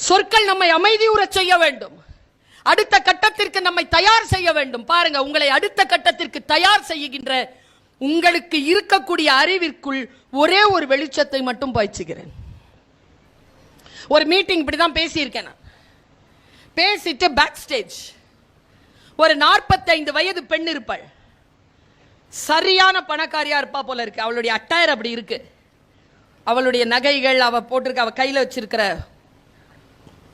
சொற்கள் நம்மை அமைதியுற செய்ய வேண்டும். அடுத்த கட்டத்திற்கு நம்மை தயார் செய்ய வேண்டும். பாருங்க, உங்களை அடுத்த கட்டத்திற்கு தயார் செய்கின்ற உங்களுக்கு இருக்கக்கூடிய அறிவிற்குள் ஒரே ஒரு வெளிச்சத்தை மட்டும் பாய்ச்சுகிறேன். ஒரு மீட்டிங் இப்படிதான் பேசியிருக்கேன். பேசிட்டு பேக் ஸ்டேஜ் ஒரு 45 வயது பெண் இருப்பாள். சரியான பணக்காரியா இருப்பா போல இருக்கு. அவளுடைய அட்டையர் அப்படி இருக்கு. அவளுடைய நகைகள் அவ போட்டிருக்க, அவ கையில வச்சிருக்கிற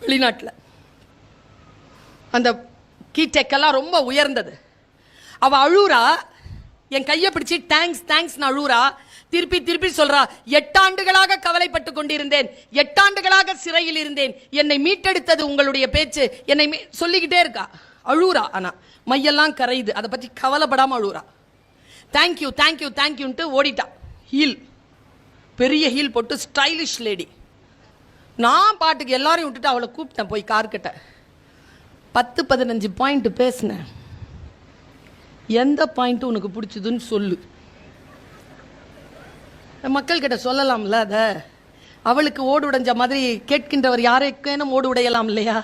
வெளிநாட்டில் அந்த கீட்டெக்கெல்லாம் ரொம்ப உயர்ந்தது. அவ அழுறா, என் கையை பிடிச்சி தேங்க்ஸ் தேங்க்ஸ் அழுறா. திருப்பி திருப்பி சொல்றா, 8 ஆண்டுகளாக கவலைப்பட்டு கொண்டிருந்தேன், 8 ஆண்டுகளாக சிறையில் இருந்தேன், என்னை மீட்டெடுத்தது உங்களுடைய பேச்சு, என்னை சொல்லிக்கிட்டே இருக்கா. அழுறா, ஆனா மையெல்லாம் கரையுது, அதை பற்றி கவலைப்படாம அழுறா. தேங்க்யூ தேங்க்யூ தேங்க்யூன்ட்டு ஓடிட்டா. ஹீல், பெரிய ஹீல் போட்டு ஸ்டைலிஷ் லேடி. நான் பாட்டுக்கு எல்லாரையும் விட்டுட்டு அவளை கூப்பிட்டேன் போய் கார்கிட்ட. 10-15 பாயிண்ட் பேசினேன். எந்த பாயிண்ட் உனக்கு பிடிச்சதுன்னு சொல்லு. மக்கள்கிட்ட சொல்லலாம்ல அத. அவளுக்கு ஓடு உடைஞ்ச மாதிரி கேட்கின்றவர் யாருக்கேனும் ஓடு உடையலாம் இல்லையா?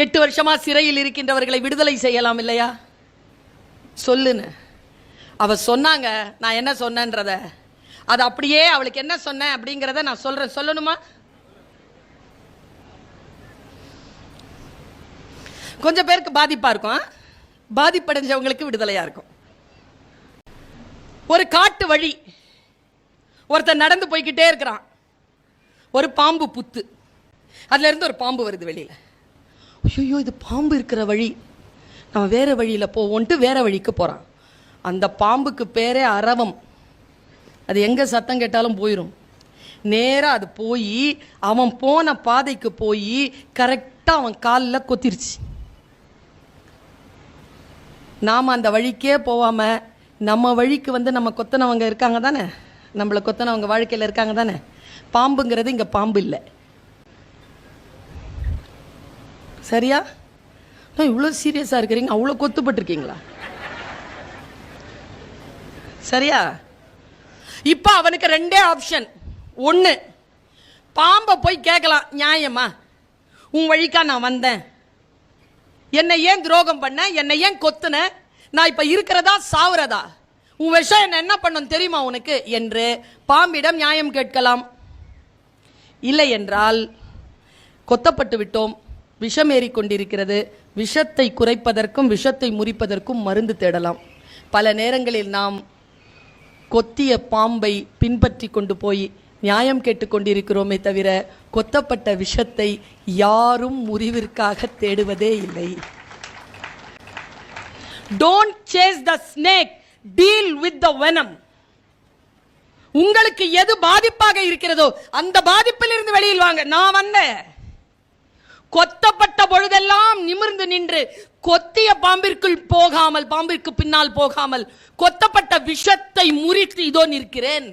8 வருஷமா சிறையில் இருக்கின்றவர்களை விடுதலை செய்யலாம் இல்லையா? சொல்லுன்னு அவ சொன்னாங்க. நான் என்ன சொன்னேன்றத, அது அப்படியே அவளுக்கு என்ன சொன்னேன் அப்படிங்கிறத நான் சொல்றேன். சொல்லணுமா? கொஞ்சம் பேருக்கு பாதிப்பா இருக்கும், பாதிப்படைஞ்சவங்களுக்கு விடுதலையா இருக்கும். ஒரு காட்டு வழி, ஒருத்தர் நடந்து போய்கிட்டே இருக்கிறான். ஒரு பாம்பு புத்து, அதுல இருந்து ஒரு பாம்பு வருது வெளியில. ஐயோ, இது பாம்பு இருக்கிற வழி, நம்ம வேற வழியில போவோன்ட்டு வேற வழிக்கு போறான். அந்த பாம்புக்கு பேரே அரவம். அது எங்க சத்தம் கேட்டாலும் போயிடும். நேரா அது போய் அவன் போன பாதைக்கு போய் கரெக்டா அவன் காலில் கொத்திருச்சு. நாம அந்த வழிக்கே போவாம நம்ம வழிக்கு வந்து நம்ம கொத்தனவங்க இருக்காங்க தானே, நம்மளை கொத்தனவங்க வாழ்க்கையில் இருக்காங்க தானே. பாம்புங்கிறது இங்க பாம்பு இல்லை. சரியா? இவ்வளோ சீரியஸா இருக்கிறீங்க, அவ்வளோ கொத்துப்பட்டிருக்கீங்களா? சரியா? இப்ப அவனுக்கு 2 ஆப்ஷன். ஒன்று, பாம்பை போய் கேட்கலாம், நியாயமா உன் வழிக்கா நான் வந்தேன், என்னை ஏன் துரோகம் பண்ண, என்னை ஏன் கொத்துன, நான் இப்ப இருக்கிறதா சாவுறதா, உன் விஷம் என்ன பண்ணும் தெரியுமா உனக்கு என்று பாம்பிடம் நியாயம் கேட்கலாம். இல்லை என்றால், கொத்தப்பட்டு விட்டோம், விஷம் ஏறிக்கொண்டிருக்கிறது, விஷத்தை குறைப்பதற்கும் விஷத்தை முறிப்பதற்கும் மருந்து தேடலாம். பல நேரங்களில் நாம் கொத்திய பாம்பை பின்பற்றி கொண்டு போய் நியாயம் கேட்டுக்கொண்டிருக்கிறோமே தவிர கொத்தப்பட்ட விஷத்தை யாரும் முறிவிற்காக தேடுவதே இல்லை. Don't chase the snake, deal with the venom. உங்களுக்கு எது பாதிப்பாக இருக்கிறதோ அந்த பாதிப்பில் இருந்து வெளியில் வாங்க. நான் வந்தேன், கொத்தப்பட்ட பொழுதெல்லாம் நிமிர்ந்து நின்று கொத்திய பாம்பிற்குள் போகாமல், பாம்பிற்கு பின்னால் போகாமல், கொத்தப்பட்ட விஷத்தை முறித்து இதோ நிற்கிறேன்.